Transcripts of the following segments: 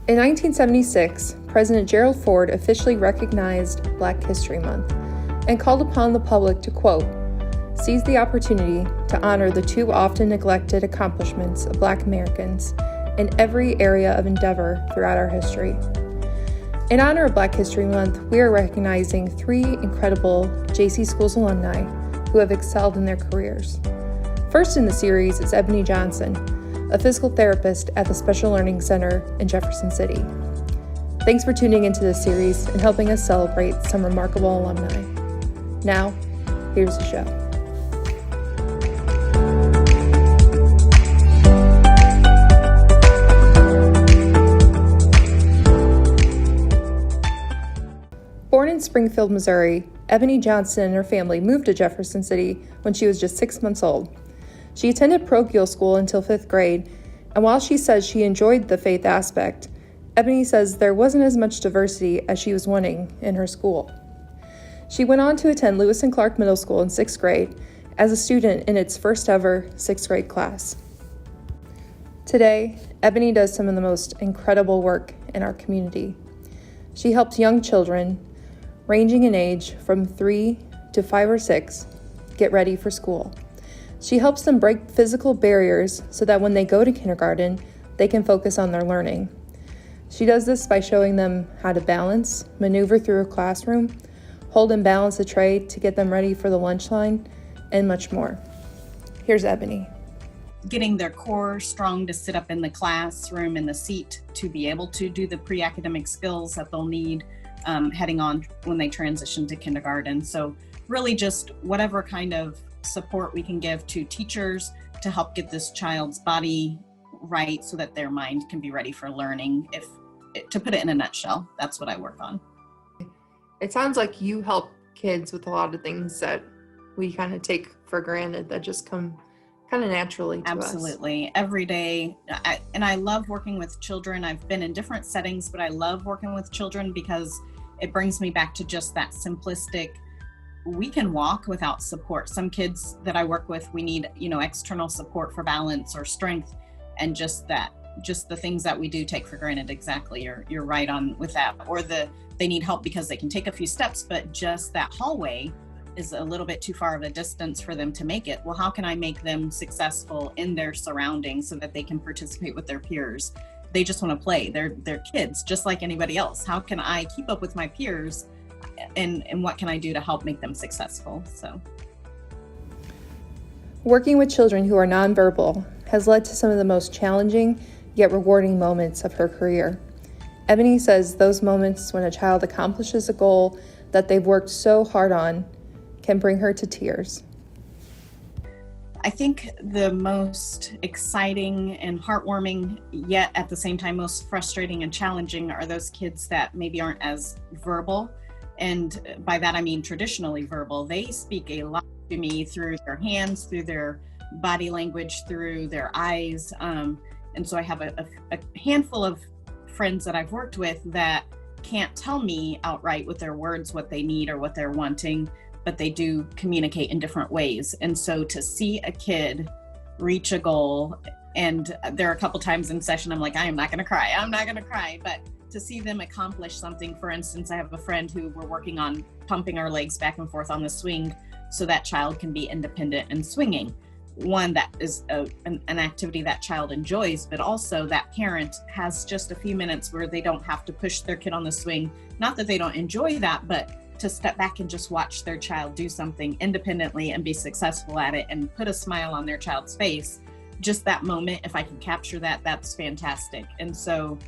In 1976, President Gerald Ford officially recognized Black History Month and called upon the public to, quote, seize the opportunity to honor the too often neglected accomplishments of Black Americans in every area of endeavor throughout our history. In honor of Black History Month, we are recognizing 3 incredible JC Schools alumni who have excelled in their careers. First in the series is Ebony Johnson, a physical therapist at the Special Learning Center in Jefferson City. Thanks for tuning into this series and helping us celebrate some remarkable alumni. Now, here's the show. Born in Springfield, Missouri, Ebony Johnson and her family moved to Jefferson City when she was just 6 months old. She attended parochial school until 5th grade, and while she says she enjoyed the faith aspect, Ebony says there wasn't as much diversity as she was wanting in her school. She went on to attend Lewis and Clark Middle School in 6th grade as a student in its first ever 6th grade class. Today, Ebony does some of the most incredible work in our community. She helps young children ranging in age from 3 to 5 or 6, get ready for school. She helps them break physical barriers so that when they go to kindergarten, they can focus on their learning. She does this by showing them how to balance, maneuver through a classroom, hold and balance a tray to get them ready for the lunch line, and much more. Here's Ebony. Getting their core strong to sit up in the classroom in the seat to be able to do the pre-academic skills that they'll need heading on when they transition to kindergarten. So really just whatever kind of support we can give to teachers to help get this child's body right so that their mind can be ready for learning. To put it in a nutshell, that's what I work on. It sounds like you help kids with a lot of things that we kind of take for granted that just come kind of naturally to us. Absolutely. Every day. I love working with children. I've been in different settings, but I love working with children because it brings me back to just that simplistic, we can walk without support. Some kids that I work with, we need, external support for balance or strength, and just the things that we do take for granted. Exactly. You're right on with that. Or they need help because they can take a few steps, but just that hallway is a little bit too far of a distance for them to make it. Well, how can I make them successful in their surroundings so that they can participate with their peers? They just want to play. They're kids, just like anybody else. How can I keep up with my peers, and what can I do to help make them successful? So, working with children who are nonverbal has led to some of the most challenging yet rewarding moments of her career. Ebony says those moments when a child accomplishes a goal that they've worked so hard on can bring her to tears. I think the most exciting and heartwarming, yet at the same time most frustrating and challenging, are those kids that maybe aren't as verbal. And by that I mean traditionally verbal. They speak a lot to me through their hands, through their body language, through their eyes. And so I have a handful of friends that I've worked with that can't tell me outright with their words what they need or what they're wanting, but they do communicate in different ways. And so to see a kid reach a goal, and there are a couple times in session I'm like, I'm not gonna cry, but to see them accomplish something. For instance, I have a friend who we're working on pumping our legs back and forth on the swing so that child can be independent and swinging. One, that is an activity that child enjoys, but also that parent has just a few minutes where they don't have to push their kid on the swing. Not that they don't enjoy that, but to step back and just watch their child do something independently and be successful at it and put a smile on their child's face. Just that moment, if I can capture that, that's fantastic. And so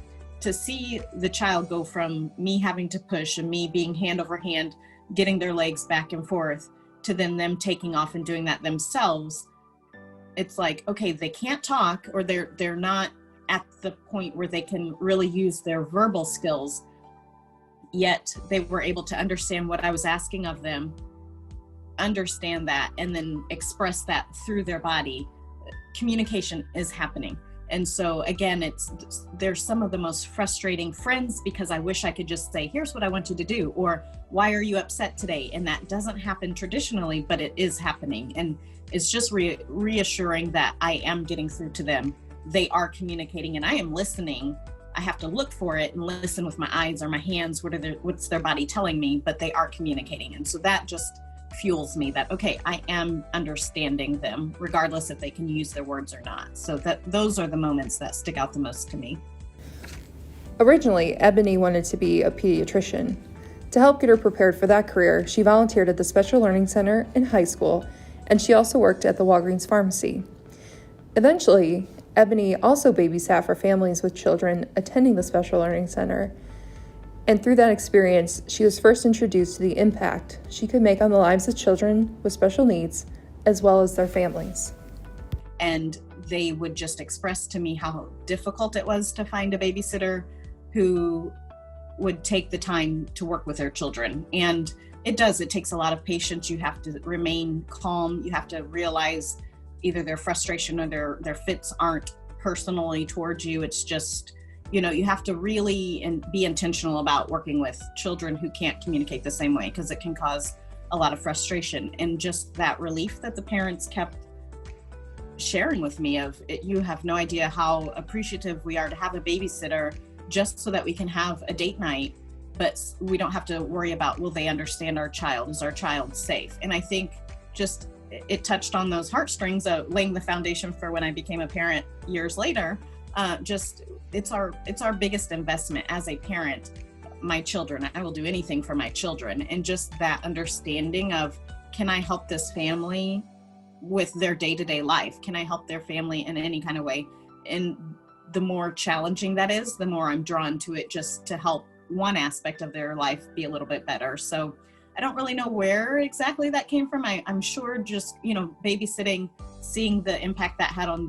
to see the child go from me having to push and me being hand over hand, getting their legs back and forth, to then them taking off and doing that themselves, it's like, okay, they can't talk, or they're not at the point where they can really use their verbal skills, yet they were able to understand what I was asking of them, understand that, and then express that through their body. Communication is happening. And so again, there's some of the most frustrating friends because I wish I could just say, here's what I want you to do, or why are you upset today? And that doesn't happen traditionally, but it is happening. And it's just reassuring that I am getting through to them. They are communicating and I am listening I have to look for it and listen with my eyes or my hands. What's their body telling me? But they are communicating. And so that just fuels me that, okay, I am understanding them, regardless if they can use their words or not. So those are the moments that stick out the most to me. Originally, Ebony wanted to be a pediatrician. To help get her prepared for that career, she volunteered at the Special Learning Center in high school, and she also worked at the Walgreens pharmacy. Eventually, Ebony also babysat for families with children attending the Special Learning Center. And through that experience, she was first introduced to the impact she could make on the lives of children with special needs, as well as their families. And they would just express to me how difficult it was to find a babysitter who would take the time to work with their children. And it takes a lot of patience. You have to remain calm. You have to realize either their frustration or their fits aren't personally towards you. It's just, you have to really be intentional about working with children who can't communicate the same way, because it can cause a lot of frustration. And just that relief that the parents kept sharing with me of it, you have no idea how appreciative we are to have a babysitter just so that we can have a date night, but we don't have to worry about, will they understand our child? Is our child safe? And I think just it touched on those heartstrings of laying the foundation for when I became a parent years later. It's our biggest investment as a parent, my children. I will do anything for my children. And just that understanding of, can I help this family with their day-to-day life? Can I help their family in any kind of way? And the more challenging that is, the more I'm drawn to it, just to help one aspect of their life be a little bit better. So I don't really know where exactly that came from. I'm sure just, babysitting, seeing the impact that had on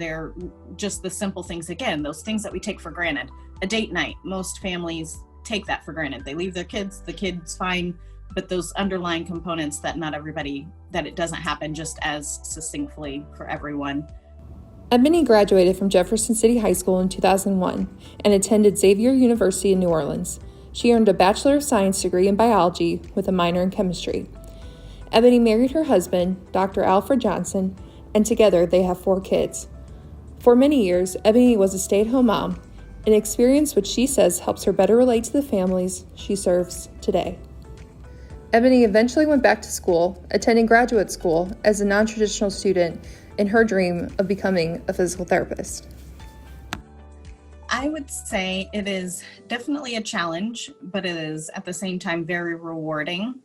just the simple things, again, those things that we take for granted. A date night, most families take that for granted. They leave their kids, the kid's fine, but those underlying components that it doesn't happen just as succinctly for everyone. Ebony graduated from Jefferson City High School in 2001 and attended Xavier University in New Orleans. She earned a Bachelor of Science degree in biology with a minor in chemistry. Ebony married her husband, Dr. Alfred Johnson, and together they have 4 kids. For many years, Ebony was a stay-at-home mom, an experience which she says helps her better relate to the families she serves today. Ebony eventually went back to school, attending graduate school as a non-traditional student in her dream of becoming a physical therapist. I would say it is definitely a challenge, but it is at the same time very rewarding.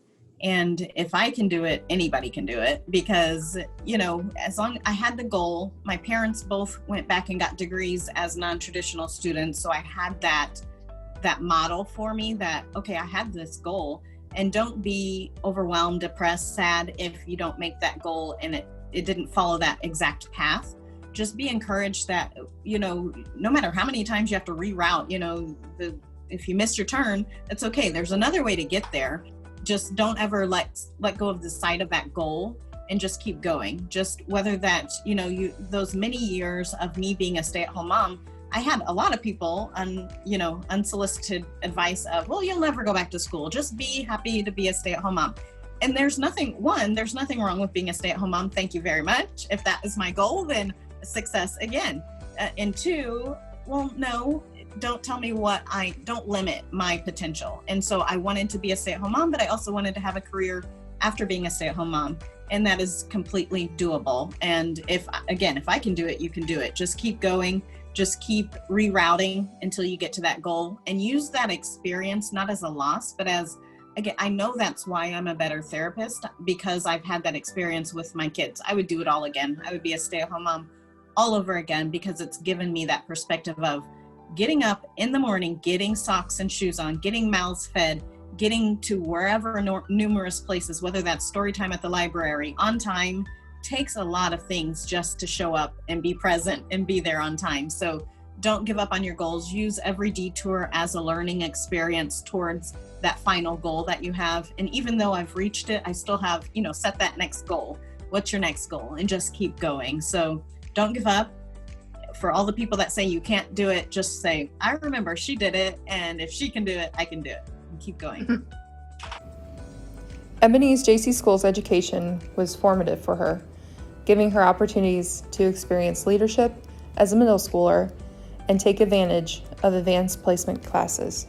And if I can do it, anybody can do it, because, as long I had the goal, my parents both went back and got degrees as non-traditional students. So I had that model for me that, okay, I had this goal, and don't be overwhelmed, depressed, sad if you don't make that goal and it didn't follow that exact path. Just be encouraged that, no matter how many times you have to reroute, if you miss your turn, that's okay. There's another way to get there. Just don't ever let go of the sight of that goal and just keep going. Just whether that, those many years of me being a stay-at-home mom, I had a lot of people unsolicited advice of, well, you'll never go back to school. Just be happy to be a stay-at-home mom. And there's nothing wrong with being a stay-at-home mom. Thank you very much. If that is my goal, then success again. And 2, well, no, don't tell me don't limit my potential. And so I wanted to be a stay-at-home mom, but I also wanted to have a career after being a stay-at-home mom. And that is completely doable. And if I can do it, you can do it. Just keep going. Just keep rerouting until you get to that goal, and use that experience not as a loss, but as, again, I know that's why I'm a better therapist, because I've had that experience with my kids. I would do it all again. I would be a stay-at-home mom all over again, because it's given me that perspective of getting up in the morning, getting socks and shoes on, getting mouths fed, getting to wherever numerous places, whether that's story time at the library, on time. Takes a lot of things just to show up and be present and be there on time. So don't give up on your goals. Use every detour as a learning experience towards that final goal that you have. And even though I've reached it, I still have, set that next goal. What's your next goal? And just keep going. So don't give up. For all the people that say you can't do it, just say, I remember she did it. And if she can do it, I can do it. And keep going. Ebony's JC Schools education was formative for her, giving her opportunities to experience leadership as a middle schooler and take advantage of advanced placement classes?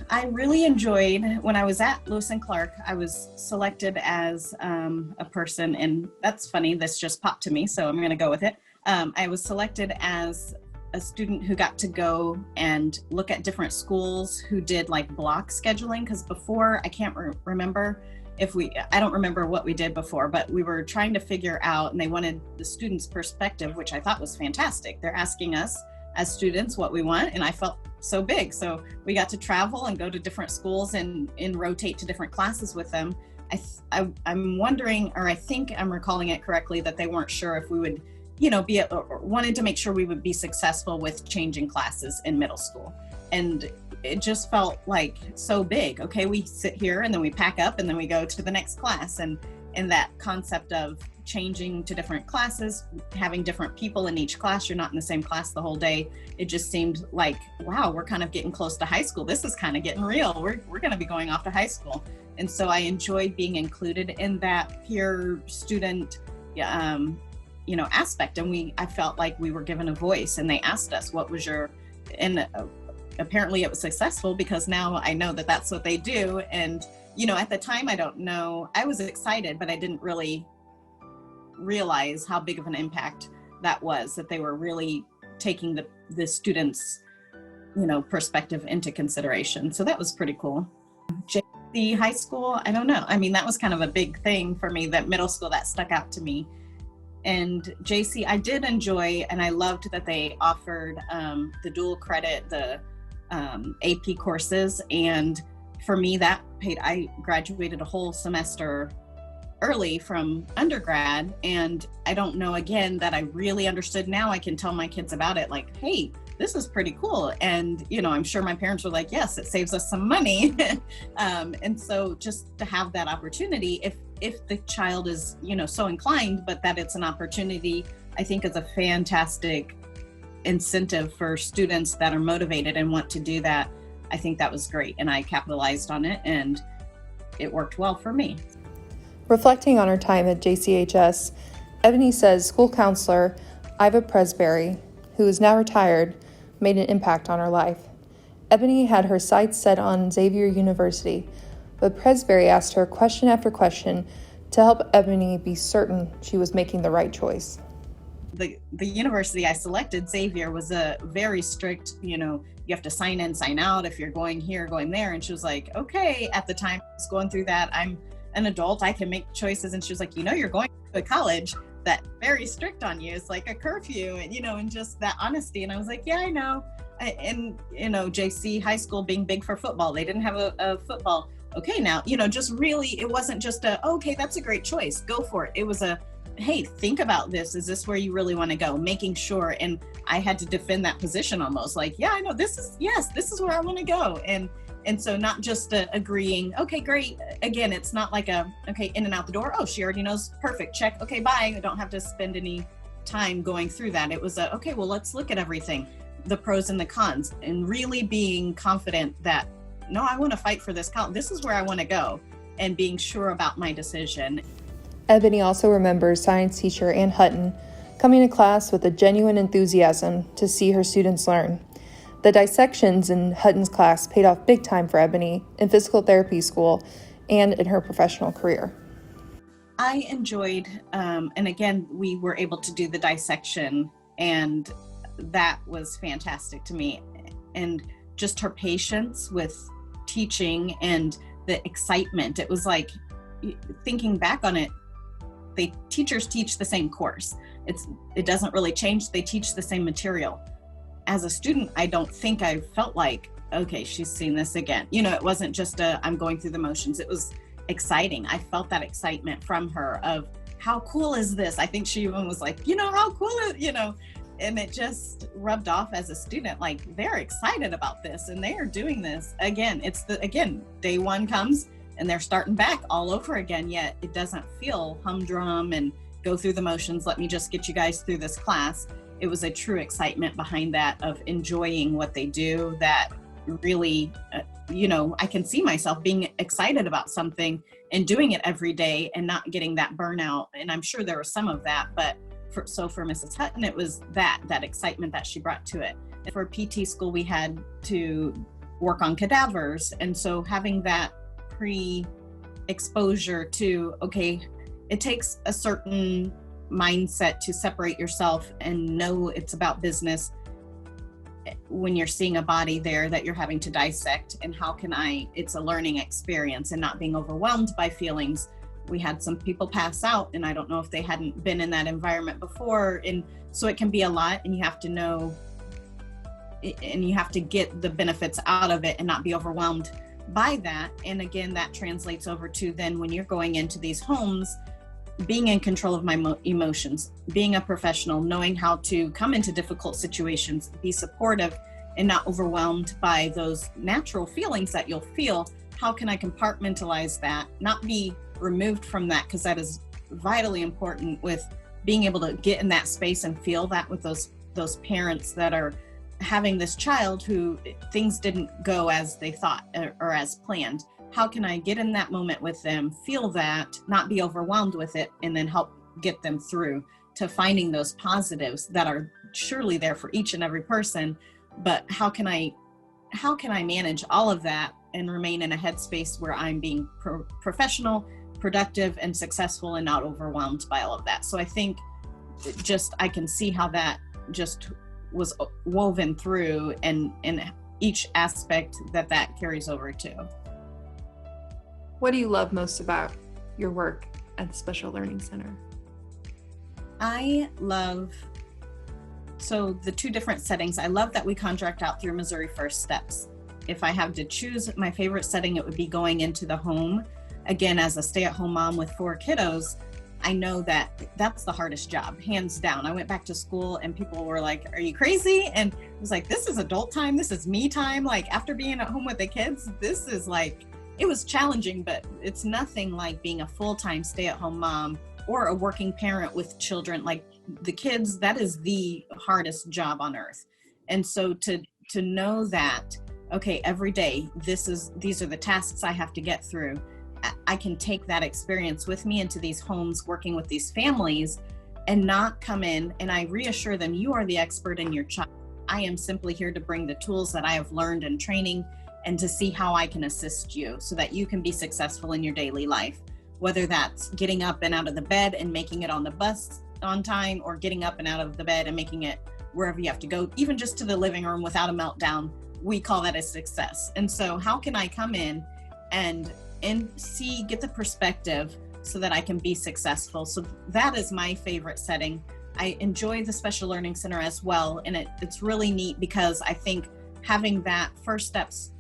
I really enjoyed when I was at Lewis and Clark. I was selected as a person, and that's funny, this just popped to me, so I'm going to go with it. I was selected as a student who got to go and look at different schools who did like block scheduling, because before, I can't remember I don't remember what we did before, but we were trying to figure out, and they wanted the students' perspective, which I thought was fantastic. They're asking us as students what we want, and I felt so big. So we got to travel and go to different schools and rotate to different classes with them. I'm wondering, or I think I'm recalling it correctly, that they weren't sure if we would, wanted to make sure we would be successful with changing classes in middle school. And it just felt like so big. Okay, we sit here and then we pack up and then we go to the next class. And that concept of changing to different classes, having different people in each class, you're not in the same class the whole day. It just seemed like, wow, we're kind of getting close to high school. This is kind of getting real. We're going to be going off to high school. And so I enjoyed being included in that peer student aspect. And I felt like we were given a voice, and they asked us, what was your, and apparently it was successful, because now I know that that's what they do. And, at the time, I don't know, I was excited, but I didn't really realize how big of an impact that was, that they were really taking the students, perspective into consideration. So that was pretty cool. JC high school, I don't know. I mean, that was kind of a big thing for me, that middle school, that stuck out to me. And JC, I did enjoy, and I loved that they offered the dual credit, the AP courses. And for me, that I graduated a whole semester early from undergrad. And I don't know, again, that I really understood. Now I can tell my kids about it, like, hey, this is pretty cool. And, I'm sure my parents were like, yes, it saves us some money. And so just to have that opportunity, if the child is, so inclined, but that it's an opportunity, I think is a fantastic incentive for students that are motivated and want to do that. I think that was great. And I capitalized on it, and it worked well for me. Reflecting on her time at JCHS, Ebony says school counselor Iva Presbury, who is now retired, made an impact on her life. Ebony had her sights set on Xavier University, but Presbury asked her question after question to help Ebony be certain she was making the right choice. The university I selected, Xavier, was a very strict, you have to sign in, sign out if you're going here, going there. And she was like, okay, at the time I was going through that, I'm an adult, I can make choices. And she was like, you're going to a college that very strict on you. It's like a curfew, and, and just that honesty. And I was like, yeah, I know. And, JC high school being big for football, they didn't have a football. Okay, now, just really, it wasn't just okay, that's a great choice, go for it. It was hey, think about this. Is this where you really want to go? Making sure. And I had to defend that position almost, like, yeah, I know, this is where I want to go. And so not just agreeing, okay, great. Again, it's not like okay, in and out the door. Oh, she already knows. Perfect. Check. Okay, bye. I don't have to spend any time going through that. It was okay, well, let's look at everything, the pros and the cons, and really being confident that, no, I want to fight for this college. This is where I want to go, and being sure about my decision. Ebony also remembers science teacher Ann Hutton coming to class with a genuine enthusiasm to see her students learn. The dissections in Hutton's class paid off big time for Ebony in physical therapy school and in her professional career. I enjoyed, and again, we were able to do the dissection, and that was fantastic to me. And just her patience with teaching and the excitement. It was like, thinking back on it, teachers teach the same course. It doesn't really change. They teach the same material. As a student, I don't think I felt like, okay, she's seen this again. It wasn't just I'm going through the motions. It was exciting. I felt that excitement from her of, how cool is this? I think she even was like, how cool is, and it just rubbed off as a student, like, they're excited about this and they are doing this. Again, day one comes and they're starting back all over again, yet it doesn't feel humdrum and go through the motions. Let me just get you guys through this class. It was a true excitement behind that, of enjoying what they do, that really, I can see myself being excited about something and doing it every day and not getting that burnout. And I'm sure there was some of that, but for Mrs. Hutton, it was that excitement that she brought to it. And for PT school, we had to work on cadavers. And so having that pre-exposure to, okay, it takes a certain mindset to separate yourself and know it's about business when you're seeing a body there that you're having to dissect, and it's a learning experience and not being overwhelmed by feelings. We had some people pass out, and I don't know if they hadn't been in that environment before. And so it can be a lot, and you have to know, and you have to get the benefits out of it and not be overwhelmed by that. And again, that translates over to then when you're going into these homes, being in control of my emotions, being a professional, knowing how to come into difficult situations, be supportive and not overwhelmed by those natural feelings that you'll feel. How can I compartmentalize that, not be removed from that? Because that is vitally important with being able to get in that space and feel that with those parents that are having this child who things didn't go as they thought or as planned. How can I get in that moment with them, feel that, not be overwhelmed with it, and then help get them through to finding those positives that are surely there for each and every person. But how can I manage all of that and remain in a headspace where I'm being professional, productive, and successful, and not overwhelmed by all of that? So I think I can see how that just was woven through, and each aspect that carries over to. What do you love most about your work at the Special Learning Center? I love, so the two different settings, I love that we contract out through Missouri First Steps. If I have to choose my favorite setting, it would be going into the home. Again, as a stay-at-home mom with 4 kiddos, I know that that's the hardest job, hands down. I went back to school and people were like, are you crazy? And I was like, this is adult time. This is me time. Like, after being at home with the kids, this is like, it was challenging, but it's nothing like being a full-time stay-at-home mom or a working parent with children. Like, the kids, that is the hardest job on earth. And so to know that, okay, every day, these are the tasks I have to get through. I can take that experience with me into these homes, working with these families, and not come in and I reassure them, you are the expert in your child. I am simply here to bring the tools that I have learned in training and to see how I can assist you so that you can be successful in your daily life, whether that's getting up and out of the bed and making it on the bus on time, or getting up and out of the bed and making it wherever you have to go, even just to the living room without a meltdown. We call that a success. And so how can I come in and get the perspective so that I can be successful? So that is my favorite setting. I enjoy the Special Learning Center as well. And it's really neat because I think having that First Steps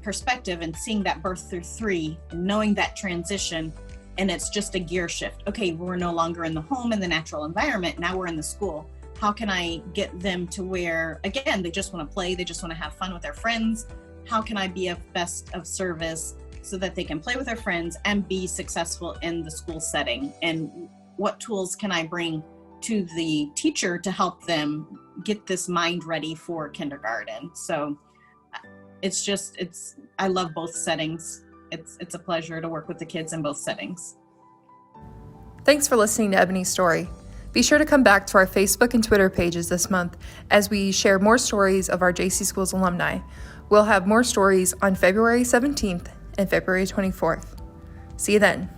perspective and seeing that birth through 3 and knowing that transition, and it's just a gear shift. Okay, we're no longer in the home in the natural environment. Now we're in the school. How can I get them to where, again, they just want to play, they just want to have fun with their friends? How can I be of best of service so that they can play with their friends and be successful in the school setting? And what tools can I bring to the teacher to help them get this mind ready for kindergarten? So I love both settings. It's a pleasure to work with the kids in both settings. Thanks for listening to Ebony's story. Be sure to come back to our Facebook and Twitter pages this month as we share more stories of our JC Schools alumni. We'll have more stories on February 17th and February 24th. See you then.